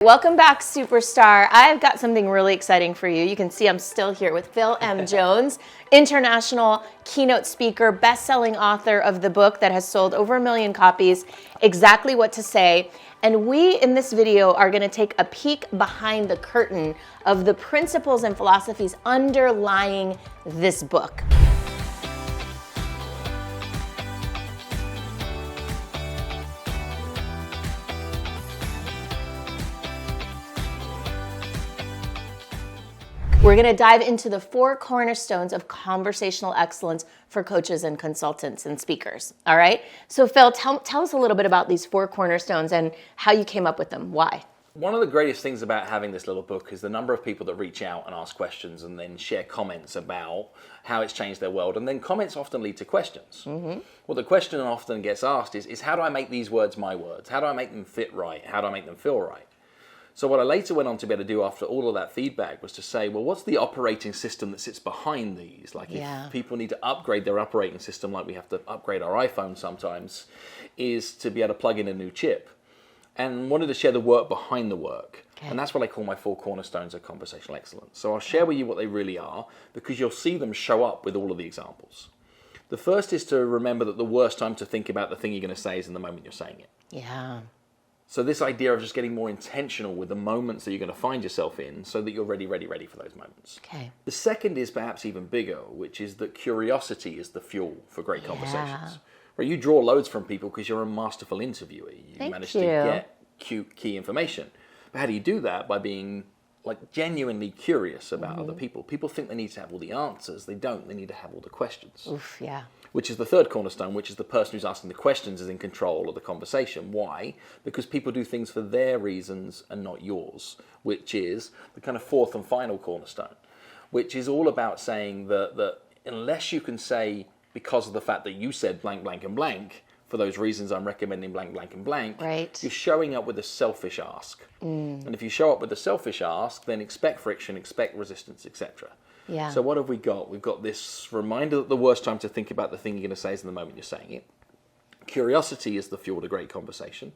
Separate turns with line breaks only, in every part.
Welcome back, superstar. I've got something really exciting for you. You can see I'm still here with Phil M. Jones, international keynote speaker, best-selling author of the book that has sold over 1 million copies, Exactly What to Say. And we, in this video, are going to take a peek behind the curtain of the principles and philosophies underlying this book. We're going to dive into the 4 cornerstones of conversational excellence for coaches and consultants and speakers. All right. So Phil, tell us a little bit about these 4 cornerstones and how you came up with them. Why?
One of the greatest things about having this little book is the number of people that reach out and ask questions and then share comments about how it's changed their world. And then comments often lead to questions. Mm-hmm. Well, the question often gets asked is how do I make these words my words? How do I make them fit right? How do I make them feel right? So what I later went on to be able to do after all of that feedback was to say, well, what's the operating system that sits behind these? Like if people need to upgrade their operating system, like we have to upgrade our iPhone sometimes, is to be able to plug in a new chip. And wanted to share the work behind the work. Okay. And that's what I call my 4 cornerstones of conversational excellence. So I'll share with you what they really are, because you'll see them show up with all of the examples. The first is to remember that the worst time to think about the thing you're going to say is in the moment you're saying it.
Yeah.
So this idea of just getting more intentional with the moments that you're going to find yourself in so that you're ready for those moments. Okay. The second is perhaps even bigger, which is that curiosity is the fuel for great conversations. Right, you draw loads from people because you're a masterful interviewer. You manage to get key information. But how do you do that? By being like genuinely curious about other people. People think they need to have all the answers. They don't. They need to have all the questions.
Oof, yeah.
Which is the third cornerstone, which is the person who's asking the questions is in control of the conversation. Why? Because people do things for their reasons and not yours, which is the kind of fourth and final cornerstone, which is all about saying that unless you can say, because of the fact that you said blank, blank, and blank, for those reasons I'm recommending blank, blank, and blank, right, you're showing up with a selfish ask. And if you show up with a selfish ask, then expect friction, expect resistance, etc. Yeah. So what have we got? We've got this reminder that the worst time to think about the thing you're going to say is in the moment you're saying it. Curiosity is the fuel to great conversation.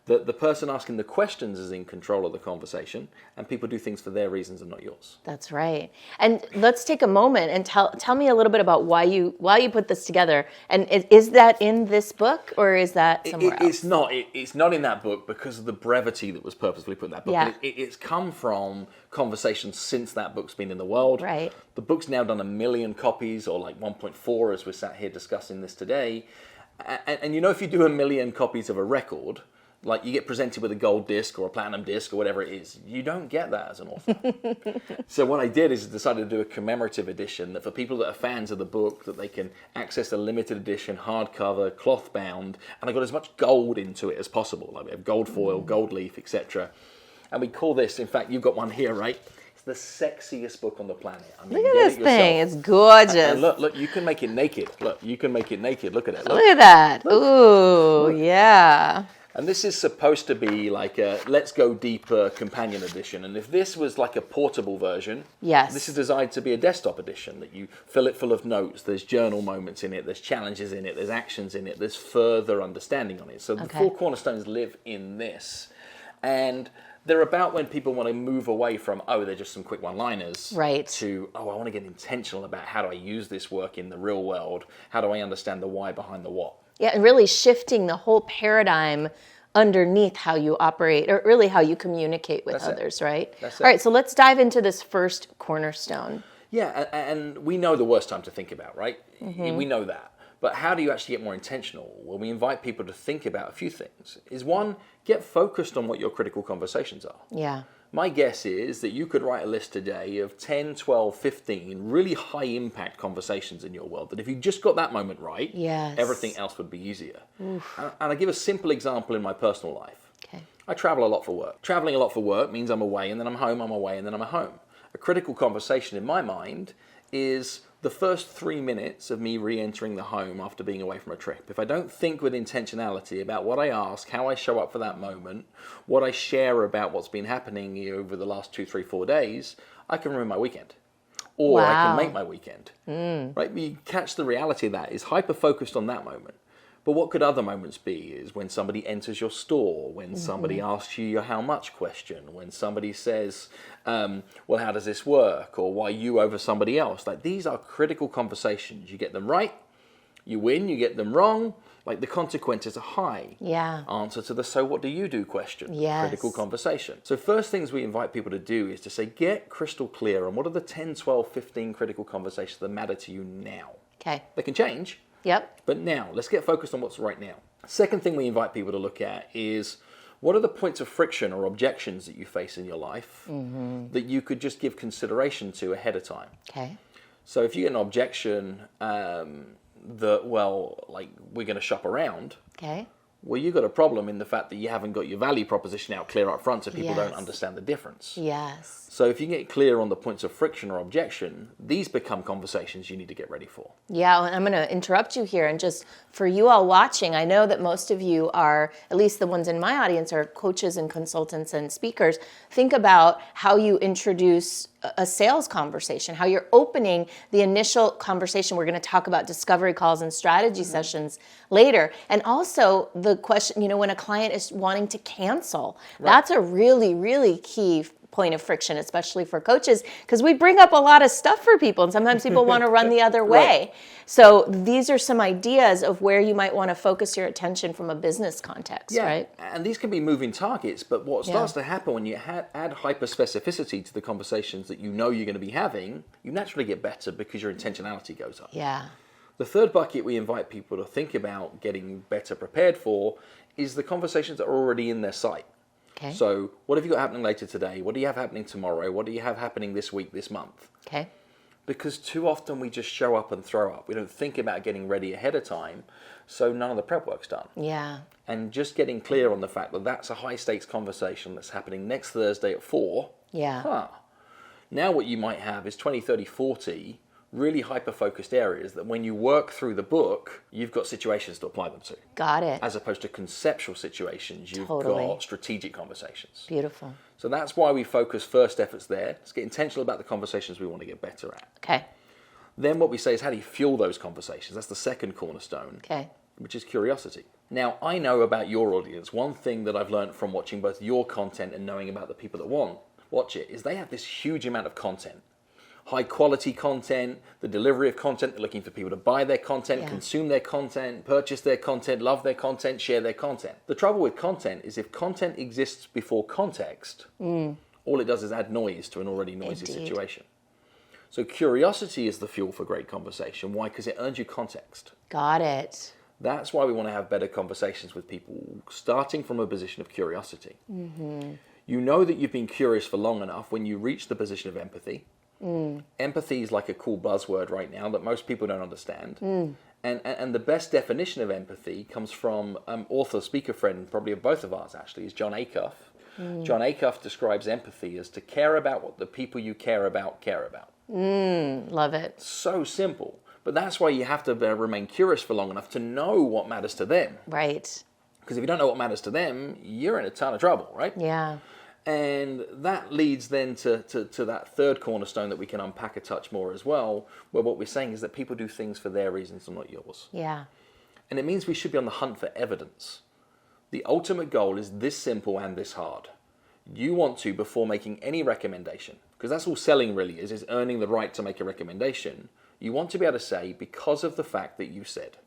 That the person asking the questions is in control of the conversation, and people do things for their reasons and not yours.
That's right. And let's take a moment and tell me a little bit about why you put this together. And is that in this book, or is that somewhere else?
It's not. It's not in that book because of the brevity that was purposefully put in that book. Yeah. It's come from conversations since that book's been in the world. Right. The book's now done 1 million copies, or like 1.4 as we're sat here discussing this today. And you know, if you do 1 million copies of a record, like you get presented with a gold disc or a platinum disc or whatever it is, you don't get that as an author. So what I did is decided to do a commemorative edition that for people that are fans of the book, that they can access a limited edition, hardcover, cloth bound, and I got as much gold into it as possible. Like we have gold foil, gold leaf, etc. And we call this, in fact, you've got one here, right? It's the sexiest book on the planet. I mean,
look at this thing. It's gorgeous.
And look, you can make it naked. Look, you can make it naked. Look at it.
Look at that. Look. Ooh, yeah.
And this is supposed to be like a Let's Go Deeper companion edition. And if this was like a portable version, yes, this is designed to be a desktop edition, that you fill it full of notes, there's journal moments in it, there's challenges in it, there's actions in it, there's further understanding on it. So the 4 cornerstones live in this. And they're about when people want to move away from, they're just some quick one-liners, right, to, I want to get intentional about how do I use this work in the real world? How do I understand the why behind the what?
Yeah, and really shifting the whole paradigm underneath how you operate, or really how you communicate with others, right? That's it. All right, so let's dive into this first cornerstone.
Yeah, and we know the worst time to think about, right? Mm-hmm. We know that. But how do you actually get more intentional? Well, we invite people to think about a few things. Is one, get focused on what your critical conversations are. Yeah. My guess is that you could write a list today of 10, 12, 15 really high impact conversations in your world that if you just got that moment right, everything else would be easier. And I give a simple example in my personal life. Okay. I travel a lot for work. Traveling a lot for work means I'm away and then I'm home, I'm away and then I'm at home. A critical conversation in my mind is the first 3 minutes of me re-entering the home after being away from a trip. If I don't think with intentionality about what I ask, how I show up for that moment, what I share about what's been happening over the last 2, 3, 4 days, I can ruin my weekend. Or I can make my weekend. Right? You catch the reality of that is hyper-focused on that moment. But what could other moments be is when somebody enters your store, when somebody asks you your how much question, when somebody says, well, how does this work? Or why you over somebody else? Like, these are critical conversations. You get them right, you win. You get them wrong, like the consequences are high.
Yeah.
Answer to the so what do you do question.
Yes.
Critical conversation. So first things we invite people to do is to say, get crystal clear on what are the 10, 12, 15 critical conversations that matter to you now.
Okay.
They can change.
Yep.
But now, let's get focused on what's right now. Second thing we invite people to look at is, what are the points of friction or objections that you face in your life that you could just give consideration to ahead of time?
Okay.
So if you get an objection that, well, like, we're going to shop around,
Okay.
well, you've got a problem in the fact that you haven't got your value proposition out clear up front, so people
Yes.
don't understand the difference.
Yes.
So if you get clear on the points of friction or objection, these become conversations you need to get ready for.
Yeah, and I'm going to interrupt you here. And just for you all watching, I know that most of you are, at least the ones in my audience, are coaches and consultants and speakers. Think about how you introduce a sales conversation, how you're opening the initial conversation. We're going to talk about discovery calls and strategy sessions later. And also the question, you know, when a client is wanting to cancel, that's a really, really key point of friction, especially for coaches, because we bring up a lot of stuff for people, and sometimes people want to run the other way. So these are some ideas of where you might want to focus your attention from a business context, right?
And these can be moving targets, but what starts to happen when you add hyper-specificity to the conversations that you know you're going to be having, you naturally get better because your intentionality goes up.
Yeah.
The third bucket we invite people to think about getting better prepared for is the conversations that are already in their sight.
Okay.
So what have you got happening later today? What do you have happening tomorrow? What do you have happening this week, this month?
Okay.
Because too often we just show up and throw up. We don't think about getting ready ahead of time, so none of the prep work's done.
Yeah.
And just getting clear on the fact that that's a high-stakes conversation that's happening next Thursday at 4.
Yeah.
Now what you might have is 20, 30, 40 really hyper-focused areas that when you work through the book, you've got situations to apply them to.
Got it.
As opposed to conceptual situations, you've got strategic conversations.
Beautiful.
So that's why we focus first efforts there. Let's get intentional about the conversations we want to get better at.
Okay.
Then what we say is, how do you fuel those conversations? That's the second cornerstone,
Okay.
which is curiosity. Now, I know about your audience. One thing that I've learned from watching both your content and knowing about the people that watch it is they have this huge amount of content. High quality content, the delivery of content, they're looking for people to buy their content, consume their content, purchase their content, love their content, share their content. The trouble with content is if content exists before context, all it does is add noise to an already noisy situation. So curiosity is the fuel for great conversation. Why? Because it earns you context.
Got it.
That's why we want to have better conversations with people, starting from a position of curiosity. You know that you've been curious for long enough when you reach the position of empathy. Empathy is like a cool buzzword right now that most people don't understand. And the best definition of empathy comes from author, speaker friend, probably of both of ours actually, is John Acuff. John Acuff describes empathy as to care about what the people you care about care about.
Love it.
So simple. But that's why you have to remain curious for long enough to know what matters to them.
Right.
Because if you don't know what matters to them, you're in a ton of trouble, right?
Yeah.
And that leads then to that third cornerstone that we can unpack a touch more as well, where what we're saying is that people do things for their reasons and not yours.
Yeah.
And it means we should be on the hunt for evidence. The ultimate goal is this simple and this hard. You want to, before making any recommendation, because that's all selling really is earning the right to make a recommendation, you want to be able to say, because of the fact that you said.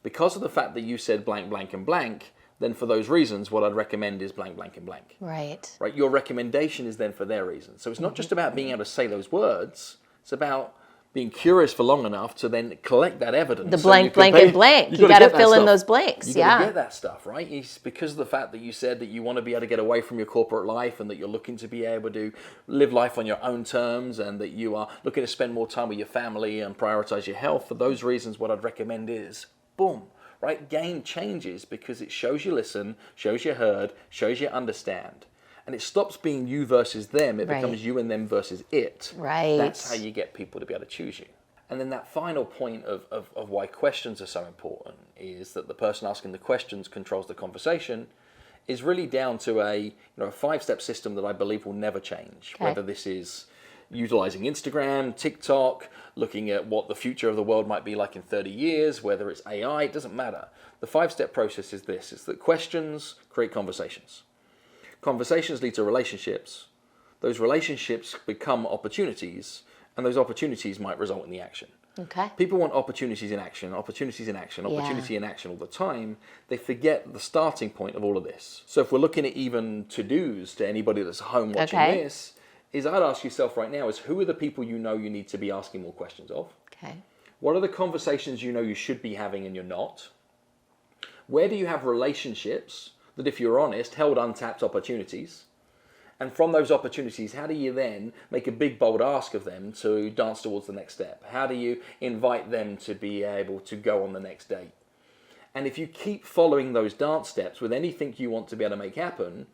Because of the fact that you said blank, blank, and blank, then for those reasons, what I'd recommend is blank, blank, and blank.
Right.
Right. Your recommendation is then for their reasons. So it's not just about being able to say those words. It's about being curious for long enough to then collect that evidence.
The blank, blank, and blank. You got to fill in those blanks.
You got to get that stuff, right? It's because of the fact that you said that you want to be able to get away from your corporate life and that you're looking to be able to live life on your own terms and that you are looking to spend more time with your family and prioritize your health. For those reasons, what I'd recommend is, boom. Right? Game changes because it shows you listen, shows you heard, shows you understand. And it stops being you versus them. It becomes you and them versus it.
Right.
That's how you get people to be able to choose you. And then that final point of why questions are so important is that the person asking the questions controls the conversation is really down to a 5-step system that I believe will never change.
Okay.
Whether this is utilizing Instagram, TikTok, looking at what the future of the world might be like in 30 years, whether it's AI, it doesn't matter. The 5-step process is this. It's that questions create conversations. Conversations lead to relationships. Those relationships become opportunities, and those opportunities might result in the action.
Okay.
People want opportunities in action, opportunity in action all the time. They forget the starting point of all of this. So if we're looking at even to-dos to anybody that's at home watching this, is I'd ask yourself right now is who are the people you know you need to be asking more questions of?
Okay.
What are the conversations you know you should be having and you're not? Where do you have relationships that, if you're honest, held untapped opportunities? And from those opportunities, how do you then make a big, bold ask of them to dance towards the next step? How do you invite them to be able to go on the next date? And if you keep following those dance steps with anything you want to be able to make happen,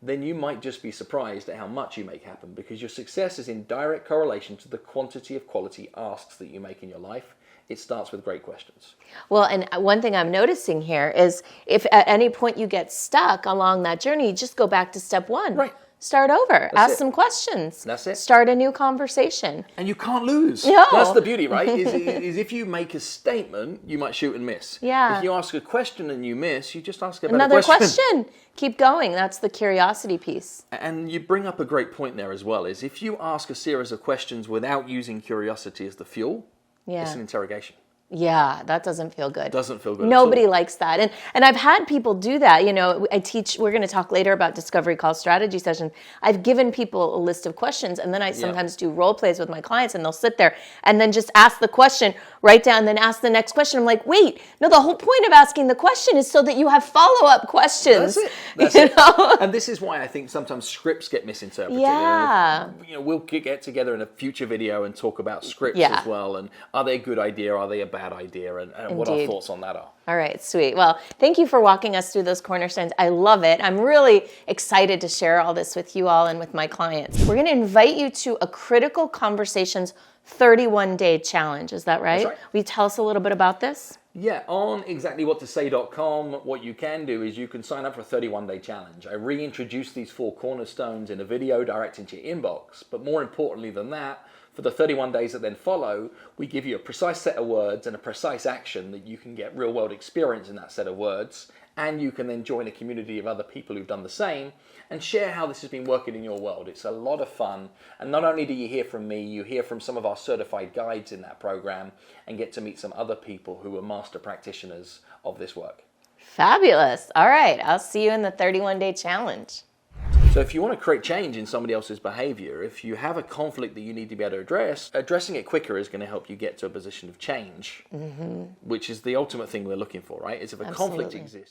then you might just be surprised at how much you make happen, because your success is in direct correlation to the quantity of quality asks that you make in your life. It starts with great questions.
Well, and one thing I'm noticing here is if at any point you get stuck along that journey, just go back to step 1.
Right.
Start over.
That's
Ask
it.
some questions.
That's it.
Start a new conversation.
And you can't lose.
No.
That's the beauty, right? Is if you make a statement, you might shoot and miss.
Yeah.
If you ask a question and you miss, you just ask a better
Another question. Keep going. That's the curiosity piece.
And you bring up a great point there as well, is if you ask a series of questions without using curiosity as the fuel, it's an interrogation.
Yeah, that doesn't feel good.
Doesn't feel good.
Nobody likes that. And I've had people do that. You know, I teach, we're going to talk later about discovery call strategy sessions. I've given people a list of questions, and then I sometimes do role plays with my clients, and they'll sit there and then just ask the question, write down, then ask the next question. I'm like, wait, no, the whole point of asking the question is so that you have follow-up questions.
That's it. And this is why I think sometimes scripts get misinterpreted.
Yeah.
And, you know, we'll get together in a future video and talk about scripts as well, and are they a good idea, are they a bad idea, and what our thoughts on that are.
All right, sweet. Well, thank you for walking us through those cornerstones. I love it. I'm really excited to share all this with you all and with my clients. We're going to invite you to a Critical Conversations 31-day challenge. Is that right?
That's right.
Will you tell us a little bit about this?
Yeah, on exactlywhattosay.com, what you can do is you can sign up for a 31-day challenge. I reintroduce these 4 cornerstones in a video direct into your inbox. But more importantly than that, for the 31 days that then follow, we give you a precise set of words and a precise action that you can get real-world experience in that set of words, and you can then join a community of other people who've done the same and share how this has been working in your world. It's a lot of fun, and not only do you hear from me, you hear from some of our certified guides in that program and get to meet some other people who are master practitioners of this work.
Fabulous. All right, I'll see you in the 31-day challenge.
So if you want to create change in somebody else's behavior, if you have a conflict that you need to be able to address, addressing it quicker is going to help you get to a position of change, which is the ultimate thing we're looking for, right? Is if a conflict exists.